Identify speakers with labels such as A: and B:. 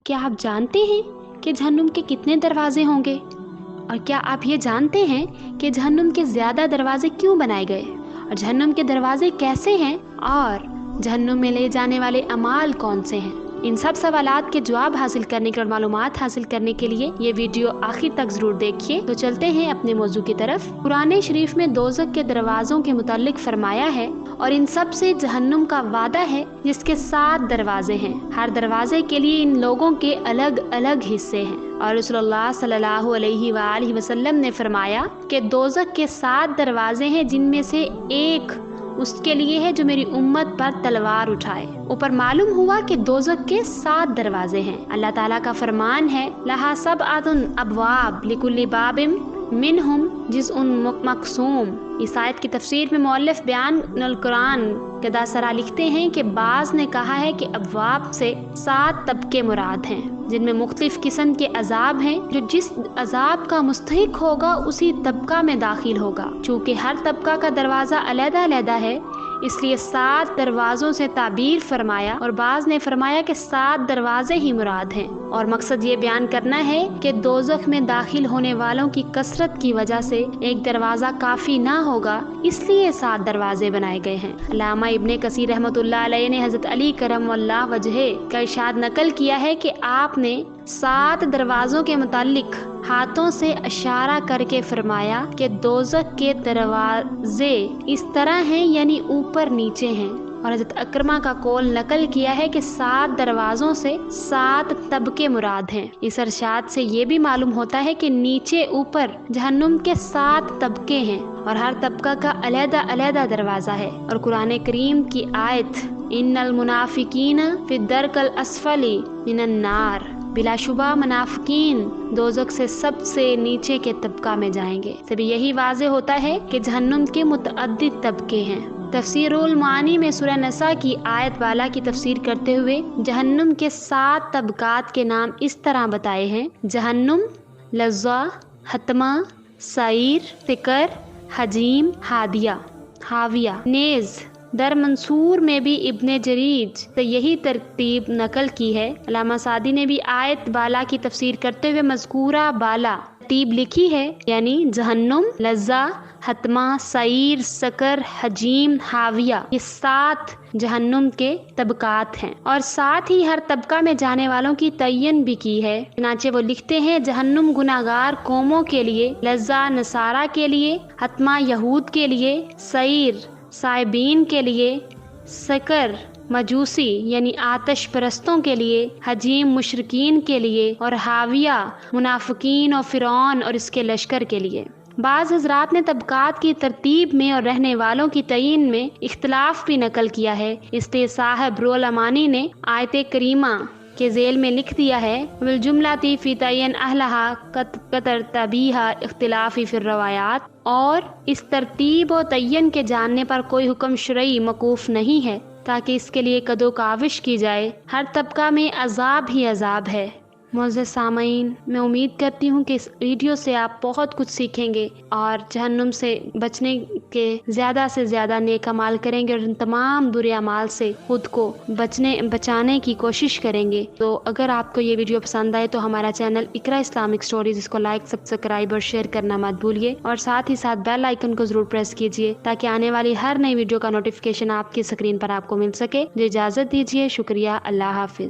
A: क्या आप जानते हैं कि जहन्नुम के कितने दरवाजे होंगे? और क्या आप ये जानते हैं कि जहन्नुम के ज़्यादा दरवाजे क्यों बनाए गए? और जहन्नुम के दरवाजे कैसे हैं? और जहन्नुम में ले जाने वाले अमाल कौन से हैं? इन सब सवालात के जवाब हासिल करने के और मालूमात हासिल करने के लिए ये वीडियो आखिर तक जरूर देखिए। तो चलते हैं अपने मौजू की तरफ। कुरान शरीफ में दोज़ख के दरवाज़ों के मुतालिक फरमाया है और इन सब से जहन्नुम का वादा है जिसके 7 दरवाजे हैं। हर दरवाजे के लिए इन लोगों के अलग अलग हिस्से हैं। और रसूलुल्लाह सल्लल्लाहु अलैहि वसल्लम ने फरमाया कि दोज़ख के 7 दरवाजे हैं जिनमें से एक उसके लिए है जो मेरी उम्मत पर तलवार उठाए। ऊपर मालूम हुआ कि दोज़ख के 7 दरवाजे हैं। अल्लाह ताला का फरमान है लहा सबअतुन अबवाब लिकुल्लि बाबिम मिनहुम जिज़उन मक़सूम। इस आयत की तफसीर में मौलिफ बयान अल कुरान के दासरा लिखते हैं कि बाज़ ने कहा है कि अबवाब से 7 तबके मुराद हैं जिनमें मुख्तलिफ किस्म के अजाब हैं। जो जिस अजाब का मुस्तहिक होगा उसी तबका में दाखिल होगा। चूँकि हर तबका का दरवाज़ा अलहदा अलहदा है इसलिए 7 दरवाज़ों से ताबीर फरमाया और बाज़ ने फरमाया कि 7 दरवाजे ही मुराद हैं। और मकसद ये बयान करना है कि दोज़ख में दाखिल होने वालों की कसरत की वजह से एक दरवाज़ा काफ़ी ना होगा, इसलिए 7 दरवाजे बनाए गए हैं। अल्लामा इब्ने कसीर रहमतुल्लाह अलैह ने हज़रत अली करमल्लाह वजहे का इरशाद नकल किया है कि आपने 7 दरवाज़ों के मुतालिक हाथों से इशारा करके फरमाया कि दोज़ख के दरवाजे इस तरह हैं यानी ऊपर नीचे हैं। और हज़रत अकरमा का कौल नकल किया है कि 7 दरवाज़ों से 7 तबके मुराद हैं। इस इरशाद से ये भी मालूम होता है कि नीचे ऊपर जहन्नुम के 7 तबके हैं और हर तबका का अलहदा अलहदा दरवाज़ा है। और कुरान करीम की आयत इन्नल मुनाफिकीन फी दरकल अस्फली मिनन नार, बिलाशुबा मुनाफिकीन दोज़ख से सबसे नीचे के तबका में जाएंगे। तभी यही वाज़े होता है कि जहन्नुम के मुतअद्दिद तबके हैं। तफसीरुल मानी में सूरह नसा की आयत वाला की तफसीर करते हुए जहन्नुम के 7 तबकात के नाम इस तरह बताए हैं: जहन्नुम, लज़्ज़ा, हतमा, सईर, तिकर, हजीम, हाविया, नेज़। दर मंसूर में भी इब्ने जरीज से यही तरतीब नकल की है। अल्लामा सादी ने भी आयत बाला की तफसीर करते हुए मज़कूरा बाला तरतीब लिखी है, यानी जहन्नुम, लज़्ज़ा, हतमा, सईर, सकर, हजीम, हाविया, ये 7 जहन्नुम के तबकात हैं। और साथ ही हर तबका में जाने वालों की तयन भी की है। चनाचे वो लिखते हैं जहन्नुम गुनाहगार कौमों के लिए, लज़्ज़ा नसारा के लिए, हतमा यहूद के लिए, सईर साइबीन के लिए, सकर मजूसी यानी आतश परस्तों के लिए, हजीम मुशरिकीन के लिए और हाविया मुनाफिकीन और फिरौन और इसके लश्कर के लिए। बाज़ हज़रात ने तबकात की तरतीब में और रहने वालों की तयीन में इख्तिलाफ भी नकल किया है। इसलिए साहब रुहुल अमानी ने आयत करीमा के ज़ेल में लिख दिया है विल जुमलाती फ़ी तयन अहलहा कतर तबीहा इख्तिलाफ़ी फ़िर रवायात। और इस तरतीब और तयन के जानने पर कोई हुक्म शरई मकूफ़ नहीं है ताकि इसके लिए कदो काविश की जाए। हर तबका में अजाब ही अजाब है। मोअज़्ज़िज़ सामईन, मैं उम्मीद करती हूँ कि इस वीडियो से आप बहुत कुछ सीखेंगे और जहन्नुम से बचने के ज़्यादा से ज़्यादा नेक अमाल करेंगे और इन तमाम बुरे अमाल से खुद को बचाने की कोशिश करेंगे। तो अगर आपको ये वीडियो पसंद आए तो हमारा चैनल इकरा इस्लामिक स्टोरीज, इसको लाइक, सब्सक्राइब और शेयर करना मत भूलिए। और साथ ही साथ बेल आइकन को ज़रूर प्रेस कीजिए ताकि आने वाली हर नई वीडियो का नोटिफिकेशन आपकी स्क्रीन पर आपको मिल सके। इजाज़त दीजिए, शुक्रिया, अल्लाह हाफिज़।